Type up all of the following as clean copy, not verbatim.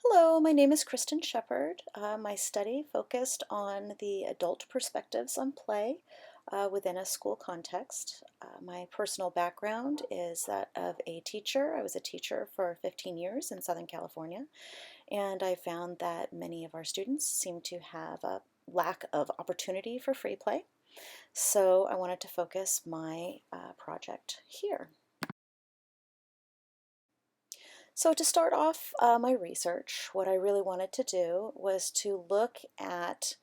Hello, my name is Kristen Shepard. My study focused on the adult perspectives on play within a school context. My personal background is that of a teacher. I was a teacher for 15 years in Southern California, and I found that many of our students seem to have a lack of opportunity for free play. So I wanted to focus my project here. So to start off my research, what I really wanted to do was to look at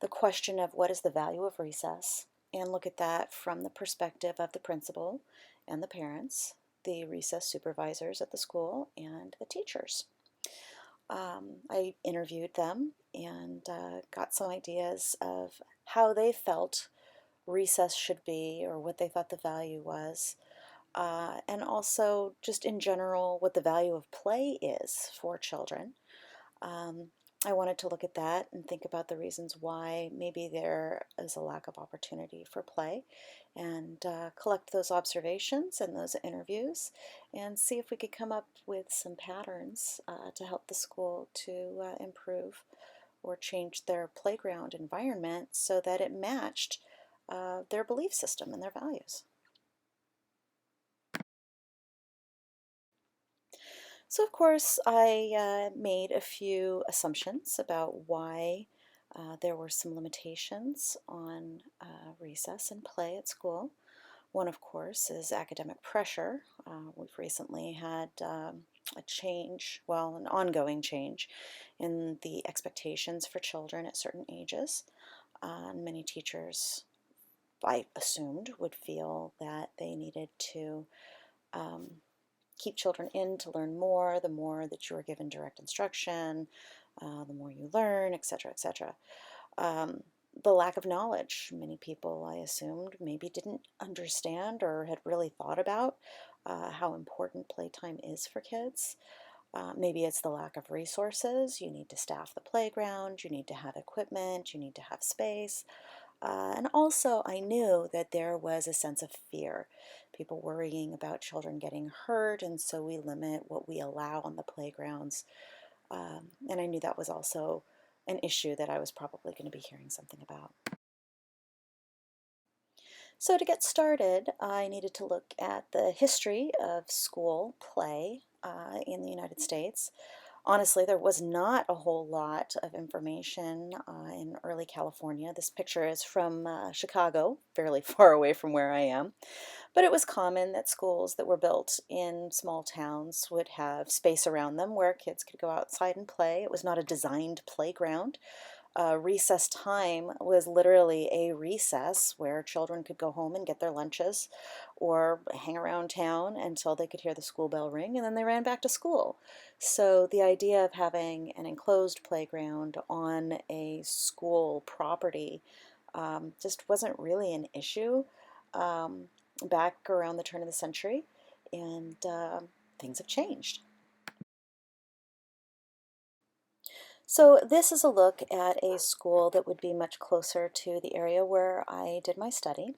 the question of what is the value of recess and look at that from the perspective of the principal and the parents, the recess supervisors at the school, and the teachers. I interviewed them and got some ideas of how they felt recess should be or what they thought the value was, and also just in general what the value of play is for children. Um, I wanted to look at that and think about the reasons why maybe there is a lack of opportunity for play and collect those observations and those interviews and see if we could come up with some patterns to help the school to improve or change their playground environment so that it matched their belief system and their values. So, of course, I made a few assumptions about why there were some limitations on recess and play at school. One, of course, is academic pressure. We've recently had a change, well, an ongoing change in the expectations for children at certain ages. Many teachers, I assumed, would feel that they needed to um, keep children in to learn more, the more that you are given direct instruction, the more you learn, etc., etc. Um, the lack of knowledge. Many people, I assumed, maybe didn't understand or had really thought about how important playtime is for kids. Maybe it's the lack of resources. You need to staff the playground, you need to have equipment, you need to have space. And also, I knew that there was a sense of fear, people worrying about children getting hurt, and so we limit what we allow on the playgrounds. And I knew that was also an issue that I was probably going to be hearing something about. So, to get started, I needed to look at the history of school play in the United States. Honestly, there was not a whole lot of information in early California. This picture is from Chicago, fairly far away from where I am. But it was common that schools that were built in small towns would have space around them where kids could go outside and play. It was not a designed playground. Recess time was literally a recess where children could go home and get their lunches or hang around town until they could hear the school bell ring and then they ran back to school. So the idea of having an enclosed playground on a school property just wasn't really an issue um, back around the turn of the century, and things have changed. So this is a look at a school that would be much closer to the area where I did my study.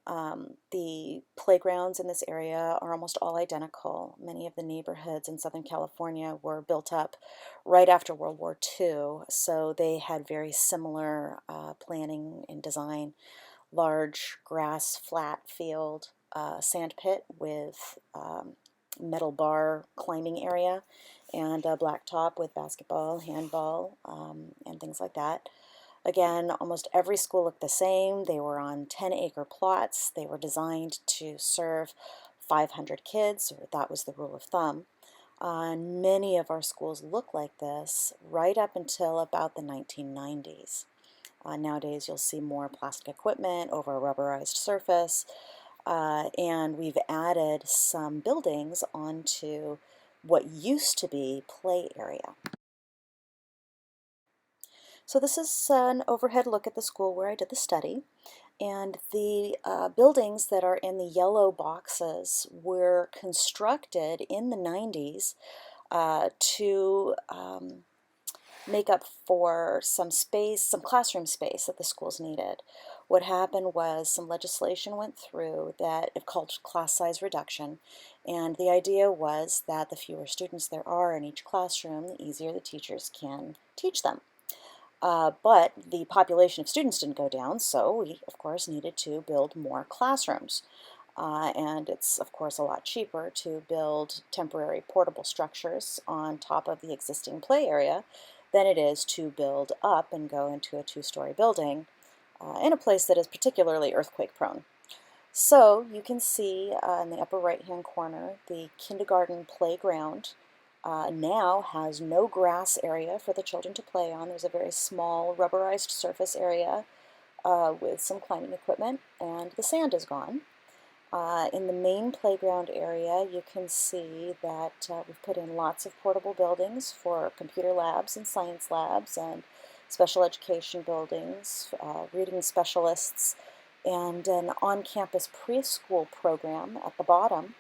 The playgrounds in this area are almost all identical. Many of the neighborhoods in Southern California were built up right after World War II, so they had very similar planning and design. Large grass flat field, sand pit with metal bar climbing area, and a blacktop with basketball, handball, and things like that. Again, almost every school looked the same. They were on 10-acre plots. They were designed to serve 500 kids, or that was the rule of thumb. And many of our schools look like this right up until about the 1990s. Nowadays, you'll see more plastic equipment over a rubberized surface, and we've added some buildings onto what used to be play area. So this is an overhead look at the school where I did the study, and the buildings that are in the yellow boxes were constructed in the 90s to make up for some space, some classroom space that the schools needed. What happened was some legislation went through that it called class size reduction, and the idea was that the fewer students there are in each classroom, the easier the teachers can teach them. But the population of students didn't go down, so we, of course, needed to build more classrooms. And it's, of course, a lot cheaper to build temporary portable structures on top of the existing play area than it is to build up and go into a two-story building in a place that is particularly earthquake prone. So you can see in the upper right-hand corner, the kindergarten playground now has no grass area for the children to play on. There's a very small rubberized surface area with some climbing equipment, and the sand is gone. In the main playground area, you can see that we've put in lots of portable buildings for computer labs and science labs and special education buildings, reading specialists, and an on-campus preschool program at the bottom.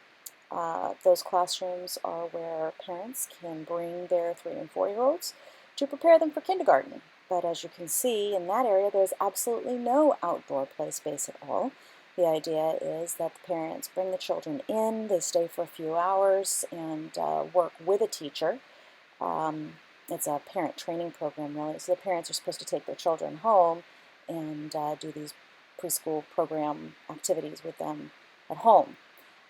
Those classrooms are where parents can bring their 3- and 4-year-olds to prepare them for kindergarten. But as you can see, in that area, there's absolutely no outdoor play space at all. The idea is that the parents bring the children in, they stay for a few hours and work with a teacher. It's a parent training program, really, so the parents are supposed to take their children home and do these preschool program activities with them at home.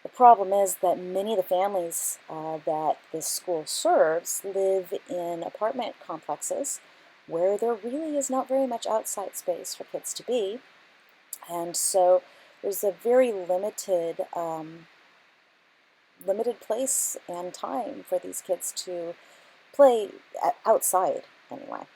The problem is that many of the families that this school serves live in apartment complexes where there really is not very much outside space for kids to be, and so there's a very limited place and time for these kids to play outside anyway.